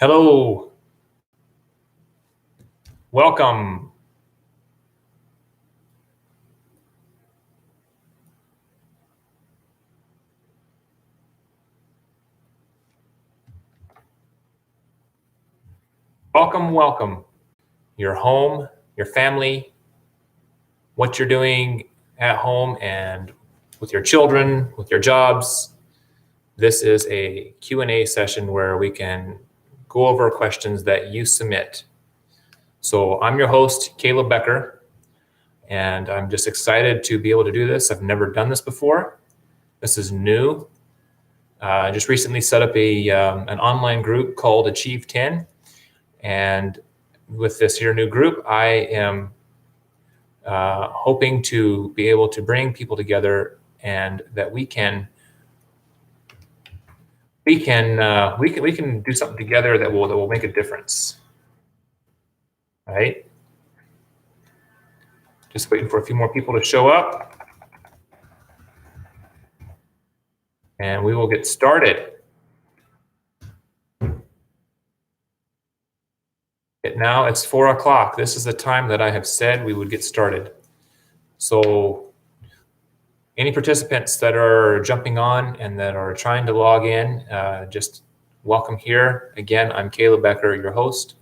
Hello, welcome. Welcome. Your home, your family, what you're doing at home and with your children, with your jobs. This is a Q&A session where we can go over questions that you submit. So I'm your host, Caleb Becker, and I'm just excited to be able to do this. I've never done this before. This is new. I just recently set up an online group called Achieve 10. And with this here new group, I am hoping to be able to bring people together and that we can do something together that will make a difference. Right? Just waiting for a few more people to show up. And we will get started. Now it's 4 o'clock. This is the time that I have said we would get started. So any participants that are jumping on and that are trying to log in, just welcome here. Again, I'm Caleb Becker, your host,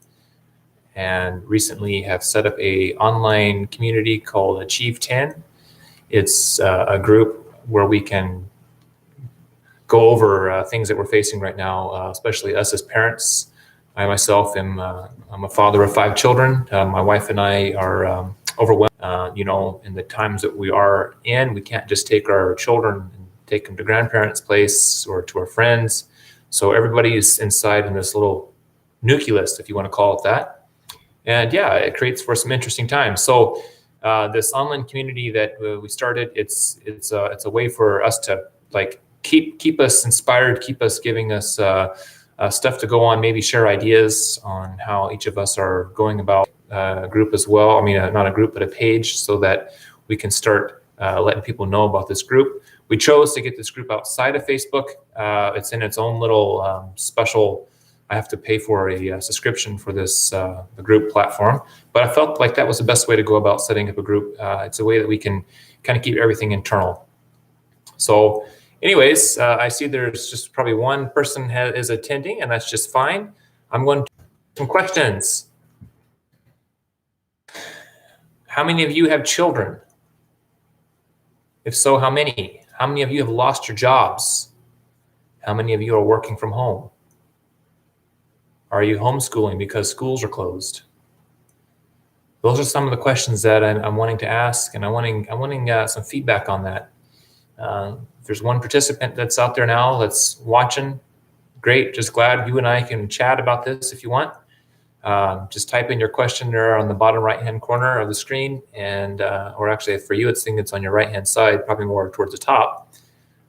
and recently have set up a online community called Achieve 10. It's a group where we can go over things that we're facing right now, especially us as parents. I myself I'm a father of 5 children. My wife and I are overwhelmed. In the times that we are in, we can't just take our children and take them to grandparents' place or to our friends. So everybody is inside in this little nucleus, if you want to call it that. And yeah, it creates for some interesting times. So this online community that we started, it's a way for us to keep us inspired, keep us giving us stuff to go on, maybe share ideas on how each of us are going about a group as well. I mean, not a group, but a page, so that we can start letting people know about this group. We chose to get this group outside of Facebook. It's in its own little special, I have to pay for a subscription for this the group platform. But I felt like that was the best way to go about setting up a group. It's a way that we can kind of keep everything internal. So anyways, I see there's just probably one person is attending, and that's just fine. I'm going to some questions. How many of you have children? If so, how many? How many of you have lost your jobs? How many of you are working from home? Are you homeschooling because schools are closed? Those are some of the questions that I'm wanting to ask, and I'm wanting some feedback on that. If there's one participant that's out there now that's watching, great. Just glad you and I can chat about this if you want. Just type in your question there on the bottom right-hand corner of the screen, and or actually for you, it's on your right-hand side, probably more towards the top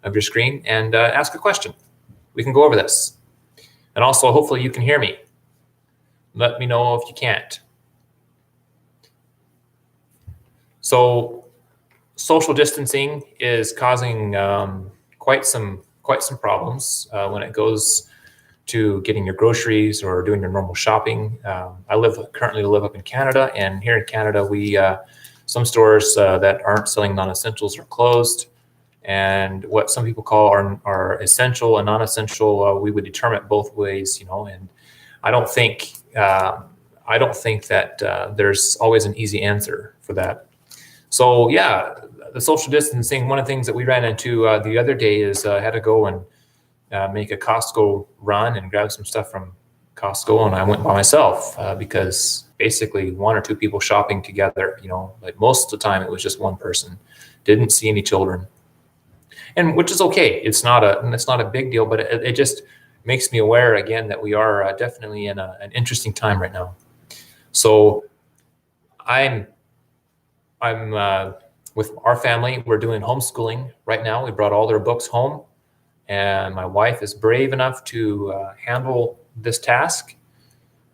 of your screen, and ask a question. We can go over this. And also, hopefully you can hear me. Let me know if you can't. So social distancing is causing quite some problems when it goes to getting your groceries or doing your normal shopping. I currently live up in Canada, and here in Canada, we some stores that aren't selling non-essentials are closed, and what some people call are essential and non-essential, we would determine it both ways, and I don't think that there's always an easy answer for that. So yeah, the social distancing, one of the things that we ran into the other day is I had to go and make a Costco run and grab some stuff from Costco, and I went by myself because basically 1 or 2 people shopping together, like most of the time it was just one person, didn't see any children, and which is okay. It's not a big deal, but it just makes me aware again that we are definitely in an interesting time right now. So I'm with our family, we're doing homeschooling right now. We brought all their books home, and my wife is brave enough to handle this task.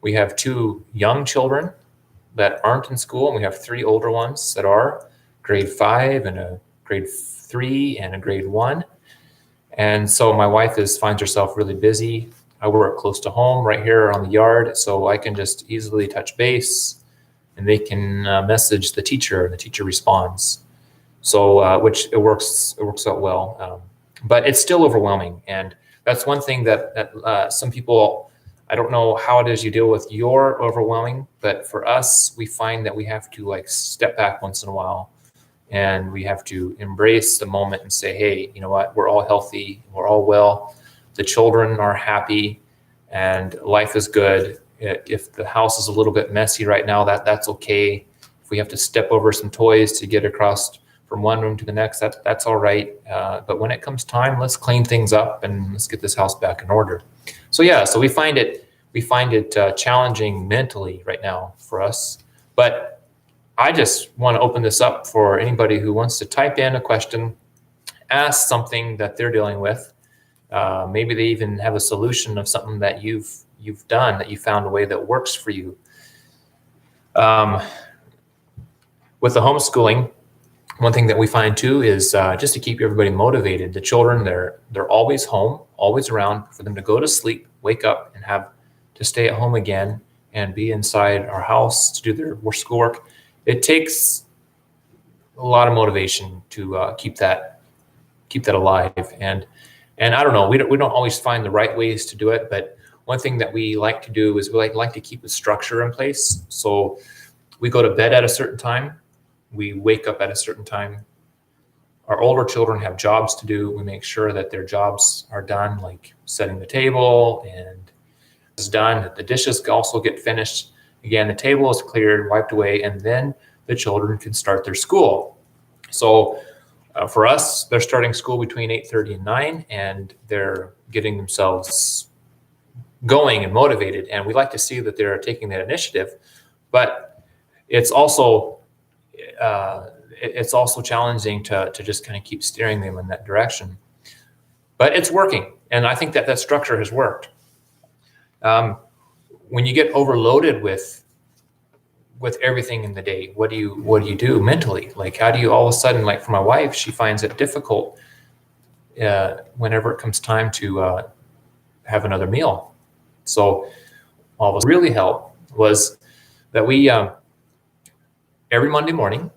We have 2 young children that aren't in school, and we have 3 older ones that are, grade 5 and a grade 3 and a grade 1. And so my wife finds herself really busy I work close to home right here on the yard, so I can just easily touch base, and they can message the teacher, and the teacher responds. So which it works out well, but it's still overwhelming, and that's one thing that some people, I don't know how it is you deal with your overwhelming, but for us, we find that we have to like step back once in a while, and we have to embrace the moment and say, hey, you know what, we're all healthy, we're all well, the children are happy, and life is good. If the house is a little bit messy right now, that's okay. If we have to step over some toys to get across from one room to the next, that's all right. But when it comes time, let's clean things up and let's get this house back in order. So yeah, so we find it challenging mentally right now for us. But I just want to open this up for anybody who wants to type in a question, ask something that they're dealing with. Maybe they even have a solution of something that you've done, that you found a way that works for you. With the homeschooling, one thing that we find too is just to keep everybody motivated. The children, they're always home, always around. For them to go to sleep, wake up, and have to stay at home again and be inside our house to do their schoolwork, it takes a lot of motivation to keep that alive. And I don't know, we don't always find the right ways to do it, but one thing that we like to do is we like to keep a structure in place. So we go to bed at a certain time, we wake up at a certain time. Our older children have jobs to do. We make sure that their jobs are done, like setting the table and it's done. The dishes also get finished. Again, the table is cleared, wiped away, and then the children can start their school. So for us, they're starting school between 8:30 and 9, and they're getting themselves going and motivated. And we like to see that they're taking that initiative, but it's also challenging to just kind of keep steering them in that direction. But it's working, and I think that structure has worked. When you get overloaded with everything in the day, what do you do mentally? Like, how do you all of a sudden, like for my wife, she finds it difficult whenever it comes time to have another meal. So all of us really helped was that we every Monday morning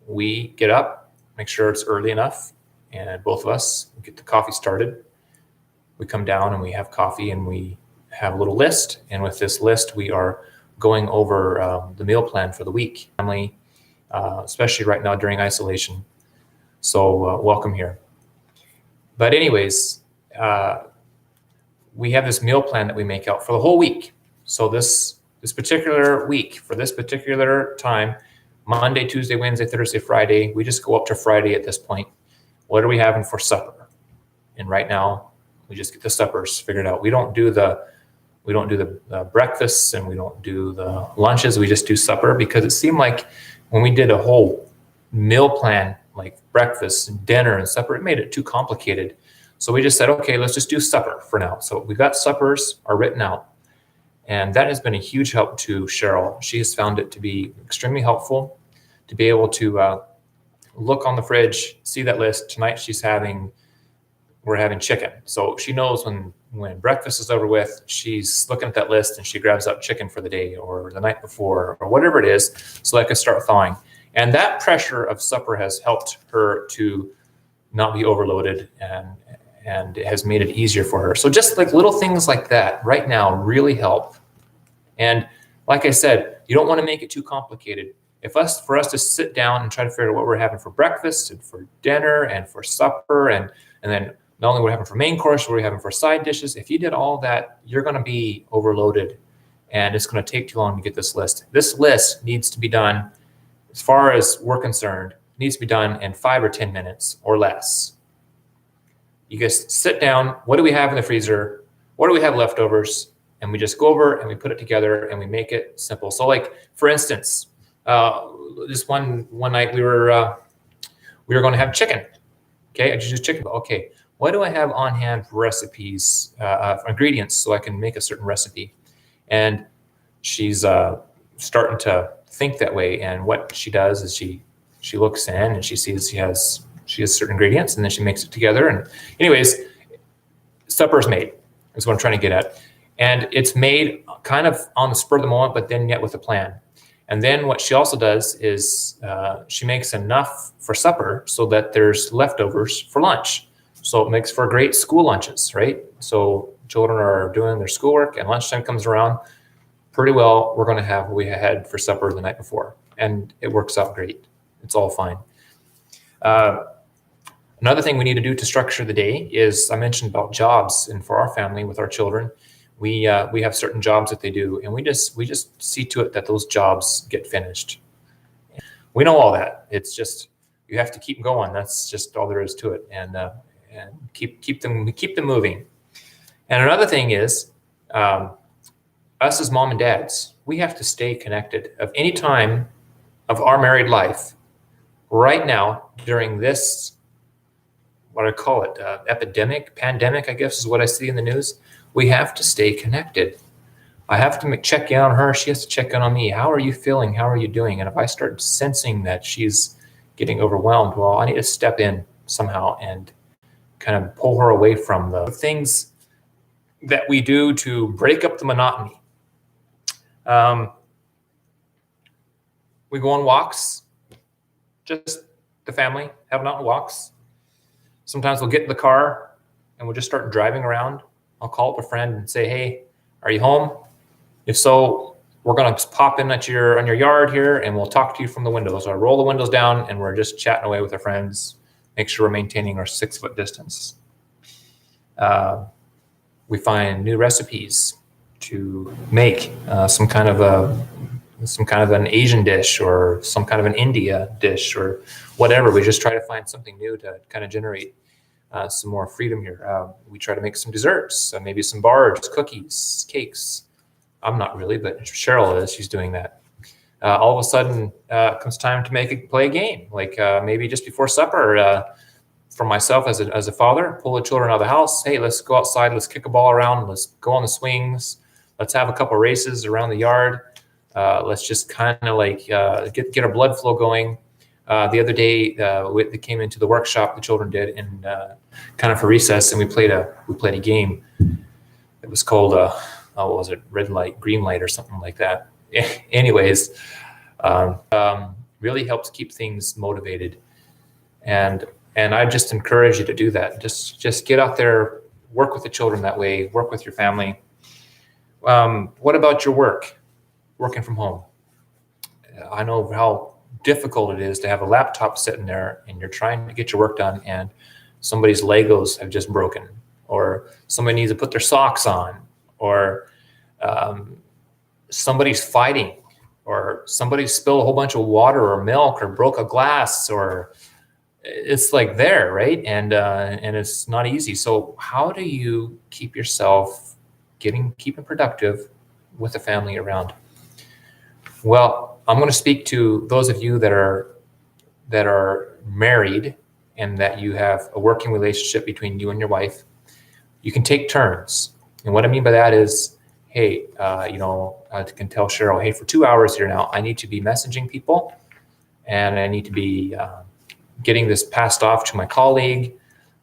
we get up, make sure it's early enough, and both of us get the coffee started. We come down and we have coffee, and we have a little list, and with this list we are going over the meal plan for the week. Family, especially right now during isolation. So welcome here. But anyways, we have this meal plan that we make out for the whole week. So this particular week, for this particular time, Monday, Tuesday, Wednesday, Thursday, Friday, we just go up to Friday at this point. What are we having for supper? And right now, we just get the suppers figured out. We don't do the breakfasts, and we don't do the lunches. We just do supper, because it seemed like when we did a whole meal plan, like breakfast and dinner and supper, it made it too complicated. So we just said, okay, let's just do supper for now. So we've got suppers are written out. And that has been a huge help to Cheryl. She has found it to be extremely helpful to be able to look on the fridge, see that list. Tonight we're having chicken. So she knows when breakfast is over with, she's looking at that list and she grabs up chicken for the day or the night before or whatever it is, so that can start thawing. And that pressure of supper has helped her to not be overloaded, and it has made it easier for her. So just like little things like that right now really help. And like I said, you don't want to make it too complicated. For us to sit down and try to figure out what we're having for breakfast and for dinner and for supper, and then not only what we're having for main course, what we're having for side dishes, if you did all that, you're going to be overloaded, and it's going to take too long to get this list. This list needs to be done, as far as we're concerned, needs to be done in 5 or 10 minutes or less. You just sit down, what do we have in the freezer? What do we have leftovers? And we just go over and we put it together and we make it simple. So like, for instance, this one night we were going to have chicken. Okay, I just use chicken. Okay, what do I have on hand for recipes, ingredients, so I can make a certain recipe? And she's starting to think that way. And what she does is she looks in and she sees she has certain ingredients, and then she makes it together. And anyways, supper's made is what I'm trying to get at. And it's made kind of on the spur of the moment, but then yet with a plan. And then what she also does is she makes enough for supper so that there's leftovers for lunch. So it makes for great school lunches, right? So children are doing their schoolwork and lunchtime comes around, pretty well, we're going to have what we had for supper the night before. And it works out great. It's all fine. Another thing we need to do to structure the day is, I mentioned about jobs, and for our family with our children, we have certain jobs that they do, and we just see to it that those jobs get finished. We know all that. It's just, you have to keep going. That's just all there is to it, and keep them moving. And another thing is, us as mom and dads, we have to stay connected. Of any time of our married life, right now during this, what I call it, pandemic, I guess is what I see in the news. We have to stay connected. I have to check in on her. She has to check in on me. How are you feeling? How are you doing? And if I start sensing that she's getting overwhelmed, well, I need to step in somehow and kind of pull her away from the things that we do to break up the monotony. We go on walks, just the family having out walks. Sometimes we'll get in the car and we'll just start driving around. I'll call up a friend and say, hey, are you home? If so, we're going to pop in on your yard here and we'll talk to you from the windows. So I roll the windows down and we're just chatting away with our friends, make sure we're maintaining our 6-foot distance. We find new recipes to make some kind of an Asian dish or some kind of an India dish or whatever. We just try to find something new to kind of generate some more freedom here. We try to make some desserts, maybe some bars, cookies, cakes. I'm not really, but Cheryl is. She's doing that. All of a sudden, comes time to play a game. Like maybe just before supper, for myself as a father, pull the children out of the house. Hey, let's go outside. Let's kick a ball around. Let's go on the swings. Let's have a couple races around the yard. Let's just kind of like get our blood flow going. The other day, they came into the workshop, the children did, and kind of for recess, and we played a game. It was called what was it, red light, green light, or something like that. Anyways, really helps keep things motivated, and I just encourage you to do that. Just get out there, work with the children that way, work with your family. What about your work? Working from home. I know how difficult it is to have a laptop sitting there and you're trying to get your work done and somebody's Legos have just broken, or somebody needs to put their socks on, or somebody's fighting, or somebody spilled a whole bunch of water or milk or broke a glass, or it's like there, right? And it's not easy. So how do you keep yourself keeping productive with the family around? Well, I'm going to speak to those of you that are married and that you have a working relationship between you and your wife. You can take turns. And what I mean by that is, hey, I can tell Cheryl, hey, for 2 hours here now, I need to be messaging people and I need to be getting this passed off to my colleague.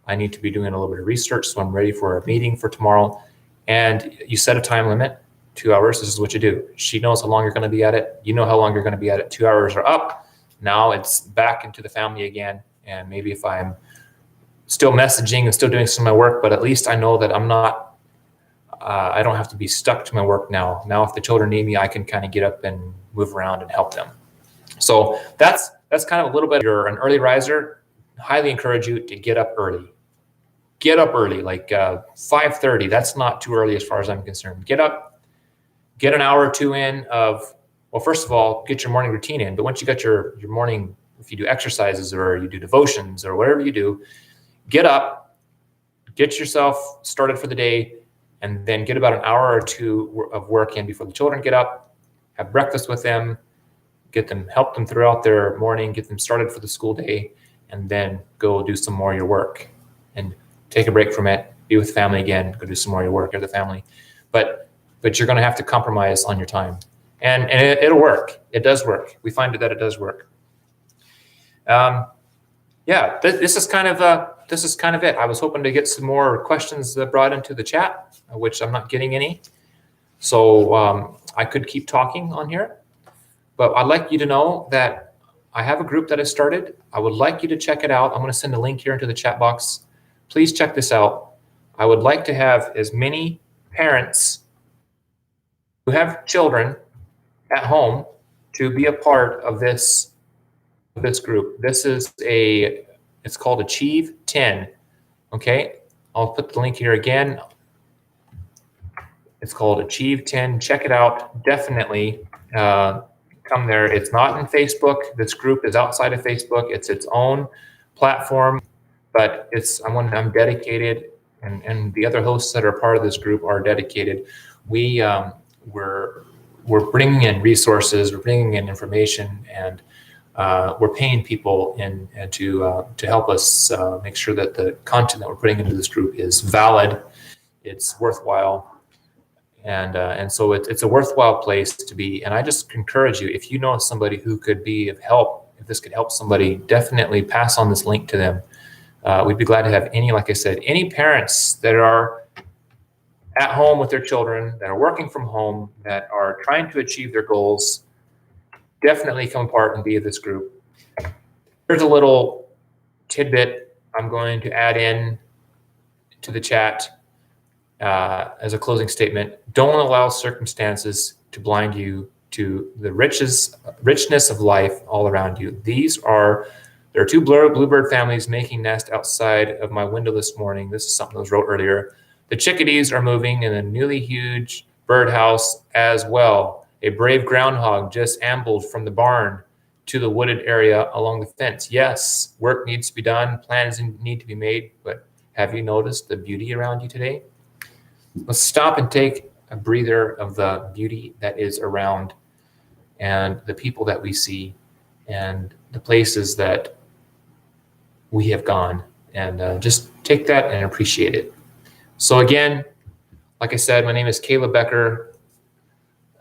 I need to be doing a little bit of research so I'm ready for a meeting for tomorrow. And you set a time limit. 2 hours, this is what you do. She knows how long you're going to be at it. You know how long you're going to be at it. 2 hours are up. Now it's back into the family again. And maybe if I'm still messaging and still doing some of my work, but at least I know that I'm not, I don't have to be stuck to my work now. Now, if the children need me, I can kind of get up and move around and help them. So that's kind of a little bit. If you're an early riser, highly encourage you to get up early. Get up early, like 5:30. That's not too early as far as I'm concerned. Get up. Get an hour or two in of, well, first of all, get your morning routine in. But once you got your morning, if you do exercises or you do devotions or whatever you do, get up, get yourself started for the day, and then get about an hour or two of work in before the children get up, have breakfast with them, help them throughout their morning, get them started for the school day, and then go do some more of your work and take a break from it, be with family again, go do some more of your work or the family. But you're going to have to compromise on your time, and it'll work. It does work. We find that it does work. This is kind of it. I was hoping to get some more questions brought into the chat, which I'm not getting any. So I could keep talking on here, but I'd like you to know that I have a group that I started. I would like you to check it out. I'm going to send a link here into the chat box. Please check this out. I would like to have as many parents who have children at home to be a part of this group. This is it's called Achieve 10. Okay, I'll put the link here again. It's called Achieve 10. Check it out. Definitely come there. It's not in Facebook. This group is outside of Facebook. It's its own platform, but I'm dedicated, and the other hosts that are part of this group are dedicated. We're bringing in resources, we're bringing in information, and we're paying people to help us make sure that the content that we're putting into this group is valid, it's worthwhile, and so it's a worthwhile place to be. And I just encourage you, if you know somebody who could be of help, if this could help somebody, definitely pass on this link to them. We'd be glad to have like I said, any parents that are at home with their children, that are working from home, that are trying to achieve their goals, definitely come apart and be of this group. Here's a little tidbit I'm going to add in to the chat as a closing statement. Don't allow circumstances to blind you to the richness of life all around you. There are two bluebird families making nest outside of my window this morning. This is something that was wrote earlier. The chickadees are moving in a newly huge birdhouse as well. A brave groundhog just ambled from the barn to the wooded area along the fence. Yes, work needs to be done, plans need to be made, but have you noticed the beauty around you today? Let's stop and take a breather of the beauty that is around, and the people that we see, and the places that we have gone, and just take that and appreciate it. So again, like I said, my name is Caleb Becker.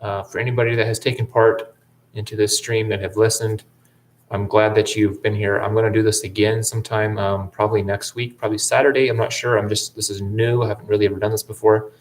For anybody that has taken part into this stream, that have listened, I'm glad that you've been here. I'm going to do this again sometime, probably next week, probably Saturday. I'm not sure. This is new. I haven't really ever done this before.